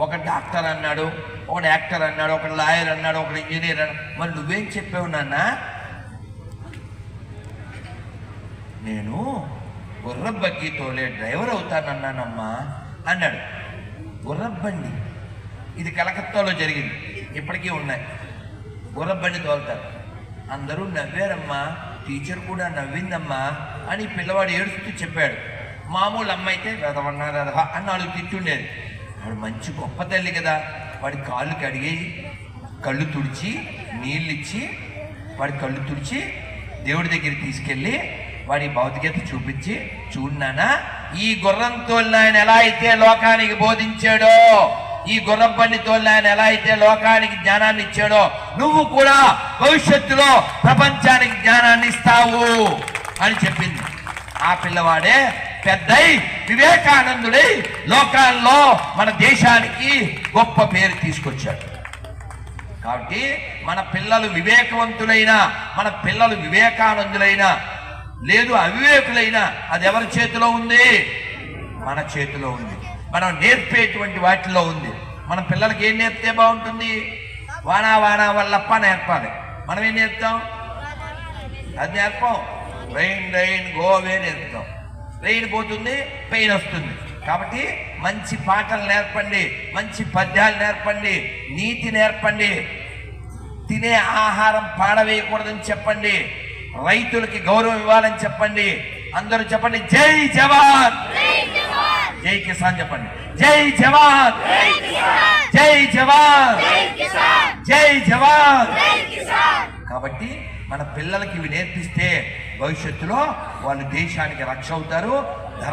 ఒక డాక్టర్ అన్నాడు, ఒకడు యాక్టర్ అన్నాడు, ఒకడు లాయర్ అన్నాడు, ఒకడు ఇంజనీర్ అన్నాడు. మరి నువ్వేం చెప్పావు నాన్న? నేను గుర్రబగ్గి తోలే డ్రైవర్ అవుతానన్నానమ్మా అన్నాడు. గుర్రబండి ఇది కలకత్తాలో జరిగింది, ఇప్పటికీ ఉన్నాయి. గుర్రబండి తోలుతారు. అందరూ నవ్వారమ్మా, టీచర్ కూడా నవ్విందమ్మా అని పిల్లవాడు ఏడుస్తూ చెప్పాడు. మామూలు అమ్మ అయితే వెదవన్నారు వెదవా అని నాలుగు తిట్టుండేది. వాడు మంచి గొప్ప తల్లి కదా, వాడి కాళ్ళు కడిగి కళ్ళు తుడిచి నీళ్ళు ఇచ్చి వాడి కళ్ళు తుడిచి దేవుడి దగ్గర తీసుకెళ్ళి వాడి భౌతికత చూపించి, చూడన్నానా ఈ గుర్రంతో ఆయన ఎలా అయితే లోకానికి బోధించాడో, ఈ గుర్రం బండితో ఆయన ఎలా అయితే లోకానికి జ్ఞానాన్ని ఇచ్చాడో, నువ్వు కూడా భవిష్యత్తులో ప్రపంచానికి జ్ఞానాన్ని ఇస్తావు అని చెప్పింది. ఆ పిల్లవాడే పెద్దై వివేకానందుడై లోకాల్లో మన దేశానికి గొప్ప పేరు తీసుకొచ్చాడు. కాబట్టి మన పిల్లలు వివేకవంతులైనా, మన పిల్లలు వివేకానందులైనా, లేదు అవివేకులైనా, అది ఎవరి చేతిలో ఉంది? మన చేతిలో ఉంది. మనం నేర్పేటువంటి వాటిలో ఉంది. మన పిల్లలకి ఏం నేర్పితే బాగుంటుంది? వానా వానా వల్లప్ప నేర్పాలి. మనం ఏం నేర్పుతాం? అది నేర్పం. రెయిన్ రెయిన్ గోవే నేర్పుతాం. రెయిన్ పోతుంది, పెయిన్ వస్తుంది. కాబట్టి మంచి పాటలు నేర్పండి, మంచి పద్యాలు నేర్పండి, నీతి నేర్పండి, తినే ఆహారం పాడవేయకూడదని చెప్పండి, రైతులకి గౌరవం ఇవ్వాలని చెప్పండి. అందరూ చెప్పండి, జై జవాన్, జై కిసాన్ చెప్పండి. జై జవాన్, జై జవాన్, జై జవాన్. కాబట్టి మన పిల్లలకి ఇవి నేర్పిస్తే భవిష్యత్తులో వాళ్ళు దేశానికి రక్ష అవుతారు. ధర్మ